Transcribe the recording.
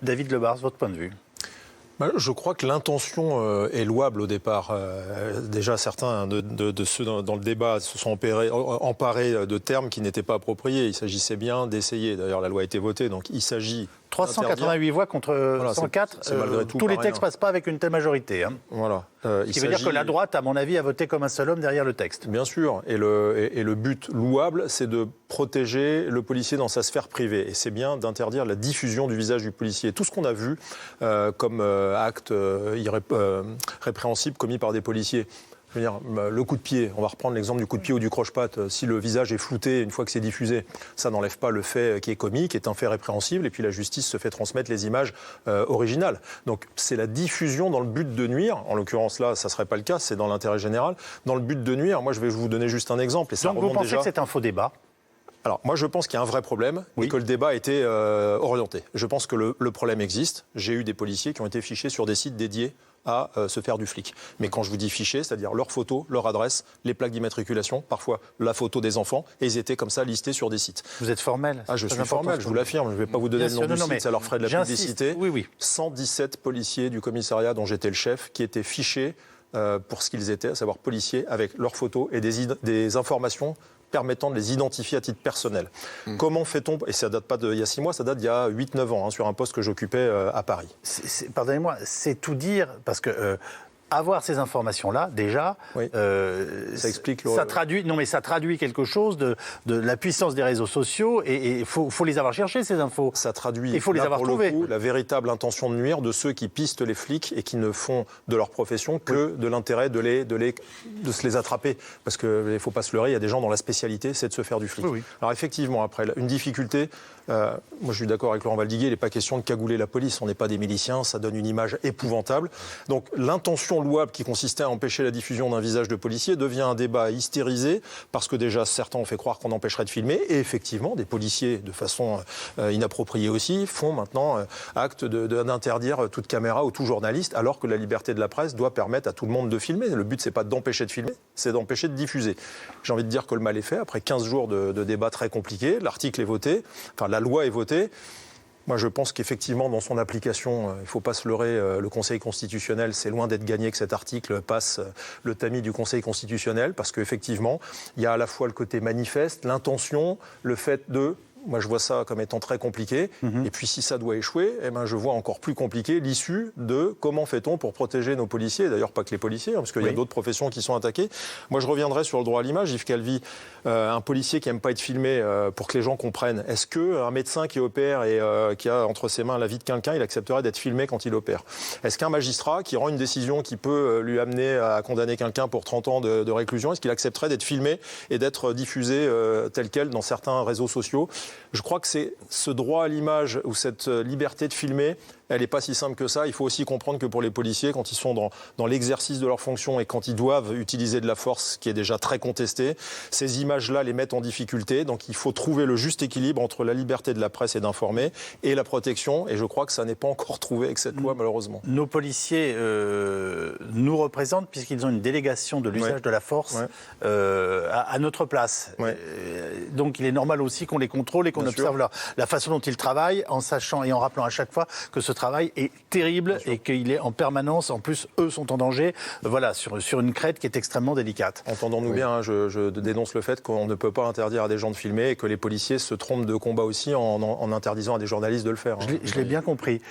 David Lebars, votre point de vue? Je crois que l'intention est louable au départ. Déjà, certains de ceux dans le débat se sont emparés de termes qui n'étaient pas appropriés. Il s'agissait bien d'essayer. D'ailleurs, la loi a été votée, donc il s'agit 388 voix contre 104. C'est malgré tout tous les pas textes ne rien. passent pas avec une telle majorité. Voilà. Ce qui veut dire que la droite, à mon avis, a voté comme un seul homme derrière le texte. Bien sûr. Et le but louable, c'est de protéger le policier dans sa sphère privée. Et c'est bien d'interdire la diffusion du visage du policier. Tout ce qu'on a vu comme acte répréhensible commis par des policiers. Je veux dire, le coup de pied, on va reprendre l'exemple du coup de pied ou du croche-patte. Si le visage est flouté une fois que c'est diffusé, ça n'enlève pas le fait qui est commis, qui est un fait répréhensible, et puis la justice se fait transmettre les images originales. Donc c'est la diffusion dans le but de nuire. En l'occurrence là, ça ne serait pas le cas, c'est dans l'intérêt général. Dans le but de nuire, moi je vais vous donner juste un exemple. Et ça Donc vous pensez que c'est un faux débat? Alors, moi, je pense qu'il y a un vrai problème et que le débat a été orienté. Je pense que le problème existe. J'ai eu des policiers qui ont été fichés sur des sites dédiés à se faire du flic. Mais quand je vous dis fichés, c'est-à-dire leur photo, leur adresse, les plaques d'immatriculation, parfois la photo des enfants, et ils étaient comme ça listés sur des sites. Vous êtes formel? Ah, je suis formel, je vous l'affirme. Je ne vais pas vous donner le nom du site, ça leur ferait de la publicité. Oui. 117 policiers du commissariat dont j'étais le chef qui étaient fichés pour ce qu'ils étaient, à savoir policiers, avec leurs photos et des informations permettant de les identifier à titre personnel. Comment fait-on, et ça date pas d'il y a 6 mois, ça date d'il y a 8-9 ans, sur un poste que j'occupais à Paris. Pardonnez-moi, c'est tout dire, parce que avoir ces informations-là, déjà, oui. Ça explique ça traduit quelque chose de la puissance des réseaux sociaux, et il faut les avoir cherchées, ces infos. Ça traduit, il faut les avoir trouvées. La véritable intention de nuire de ceux qui pistent les flics et qui ne font de leur profession que de l'intérêt de se les attraper. Parce qu'il ne faut pas se leurrer, il y a des gens dont la spécialité, c'est de se faire du flic. Oui. Alors effectivement, après, une difficulté, moi je suis d'accord avec Laurent Valdiguier, il n'est pas question de cagouler la police, on n'est pas des miliciens, ça donne une image épouvantable. Donc l'intention louable qui consistait à empêcher la diffusion d'un visage de policier devient un débat hystérisé, parce que déjà certains ont fait croire qu'on empêcherait de filmer, et effectivement, des policiers, de façon inappropriée aussi, font maintenant acte d'interdire toute caméra ou tout journaliste, alors que la liberté de la presse doit permettre à tout le monde de filmer. Le but, c'est pas d'empêcher de filmer, c'est d'empêcher de diffuser. J'ai envie de dire que le mal est fait. Après 15 jours de débats très compliqués, l'article est voté, enfin la loi est votée. Moi, je pense qu'effectivement, dans son application, il ne faut pas se leurrer, le Conseil constitutionnel, c'est loin d'être gagné que cet article passe le tamis du Conseil constitutionnel, parce qu'effectivement, il y a à la fois le côté manifeste, l'intention, le fait de... Moi, je vois ça comme étant très compliqué. Et puis, si ça doit échouer, je vois encore plus compliqué l'issue de comment fait-on pour protéger nos policiers. D'ailleurs, pas que les policiers, parce qu'il y a d'autres professions qui sont attaquées. Moi, je reviendrai sur le droit à l'image. Yves Calvi, un policier qui n'aime pas être filmé, pour que les gens comprennent, est-ce qu'un médecin qui opère et qui a entre ses mains la vie de quelqu'un, il accepterait d'être filmé quand il opère? Est-ce qu'un magistrat qui rend une décision qui peut lui amener à condamner quelqu'un pour 30 ans de réclusion, est-ce qu'il accepterait d'être filmé et d'être diffusé tel quel dans certains réseaux sociaux? Je crois que c'est ce droit à l'image ou cette liberté de filmer, elle n'est pas si simple que ça. Il faut aussi comprendre que pour les policiers, quand ils sont dans l'exercice de leur fonction et quand ils doivent utiliser de la force, qui est déjà très contestée, ces images-là les mettent en difficulté. Donc il faut trouver le juste équilibre entre la liberté de la presse et d'informer et la protection. Et je crois que ça n'est pas encore trouvé avec cette loi, malheureusement. Nos policiers nous représentent, puisqu'ils ont une délégation de l'usage de la force à notre place. Donc il est normal aussi qu'on les contrôle et qu'on observe la façon dont ils travaillent, en sachant et en rappelant à chaque fois que ce travail est terrible et qu'il est en permanence. En plus, eux sont en danger, sur une crête qui est extrêmement délicate. Entendons-nous bien, je dénonce le fait qu'on ne peut pas interdire à des gens de filmer et que les policiers se trompent de combat aussi en interdisant à des journalistes de le faire. Je l'ai bien compris.